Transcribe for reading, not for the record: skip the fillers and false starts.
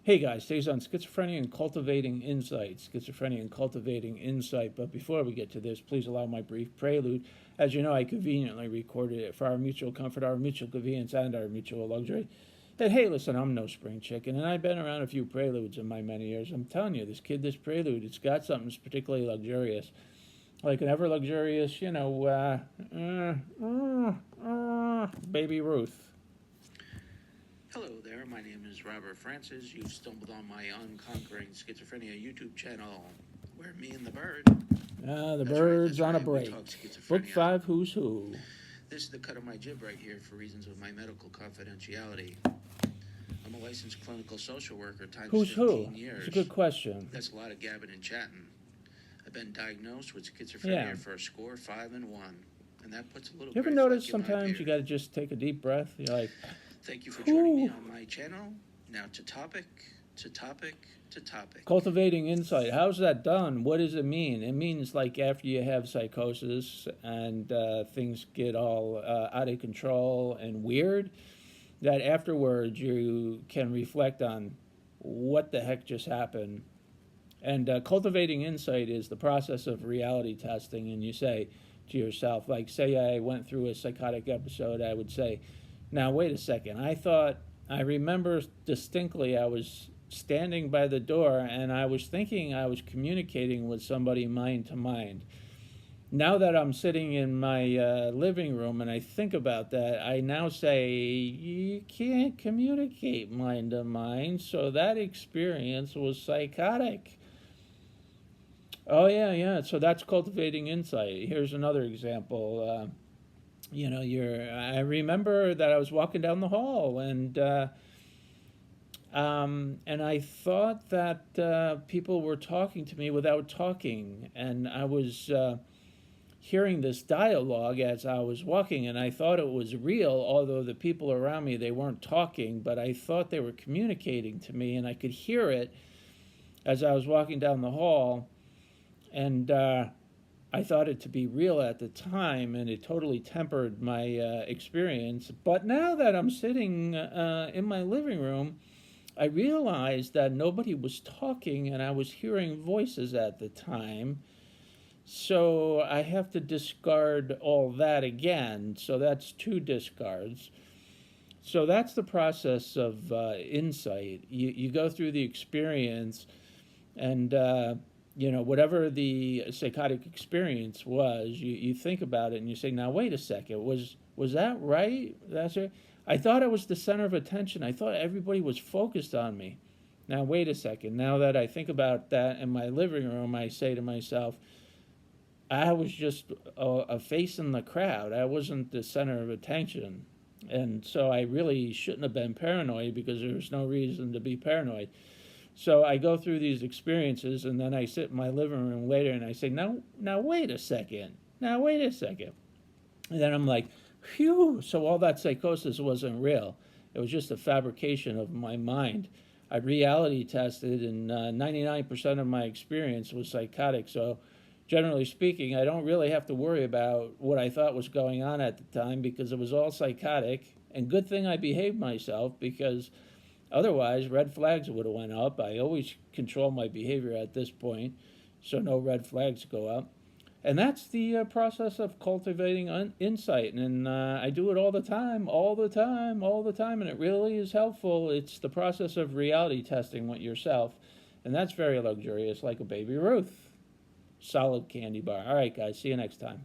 Hey guys, today's on schizophrenia and cultivating insight. Schizophrenia and cultivating insight. But before we get to this, please allow my brief prelude. As you know, I conveniently recorded it for our mutual comfort, our mutual convenience, and our mutual luxury. And hey, listen, I'm no spring chicken, and I've been around a few preludes in my many years. I'm telling you, this prelude, it's got something that's particularly luxurious. Like an ever luxurious, Baby Ruth. Hello there, my name is Robert Francis. You've stumbled on my Unconquering Schizophrenia YouTube channel, where me and the bird... The bird's on a break. Book 5, Who's Who. This is the cut of my jib right here for reasons of my medical confidentiality. I'm a licensed clinical social worker times Who's 15 who? years. It's a good question. That's a lot of gabbing and chatting. I've been diagnosed with schizophrenia for a score 5 and 1. And that puts a little... You ever notice sometimes you got to just take a deep breath? You're like... Thank you for joining me on my channel. Now to topic. Cultivating insight. How's that done? What does it mean? It means like after you have psychosis and things get all out of control and weird, that afterwards you can reflect on what the heck just happened. And cultivating insight is the process of reality testing. And you say to yourself, like say I went through a psychotic episode, I would say, now, wait a second. I remember distinctly I was standing by the door and I was thinking I was communicating with somebody mind to mind. Now that I'm sitting in my living room and I think about that, I now say, you can't communicate mind to mind, so that experience was psychotic. Oh, yeah. So that's cultivating insight. Here's another example. I remember that I was walking down the hall and I thought that people were talking to me without talking, and I was hearing this dialogue as I was walking, and I thought it was real, although the people around me, they weren't talking, but I thought they were communicating to me, and I could hear it as I was walking down the hall, and I thought it to be real at the time, and it totally tempered my experience. But now that I'm sitting in my living room, I realized that nobody was talking, and I was hearing voices at the time. So I have to discard all that again. So that's 2 discards. So that's the process of insight. You go through the experience, and whatever the psychotic experience was, you think about it and you say, now, wait a second, was that right? That's right. I thought I was the center of attention. I thought everybody was focused on me. Now, wait a second. Now that I think about that in my living room, I say to myself, I was just a face in the crowd. I wasn't the center of attention. And so I really shouldn't have been paranoid because there was no reason to be paranoid. So I go through these experiences, and then I sit in my living room later, and I say, now wait a second. Now, wait a second. And then I'm like, phew, so all that psychosis wasn't real. It was just a fabrication of my mind. I reality tested, and 99% of my experience was psychotic. So generally speaking, I don't really have to worry about what I thought was going on at the time because it was all psychotic. And good thing I behaved myself, because otherwise, red flags would have went up. I always control my behavior at this point, so no red flags go up. And that's the process of cultivating insight. And I do it all the time, and it really is helpful. It's the process of reality testing with yourself, and that's very luxurious, like a Baby Ruth. Solid candy bar. All right, guys, see you next time.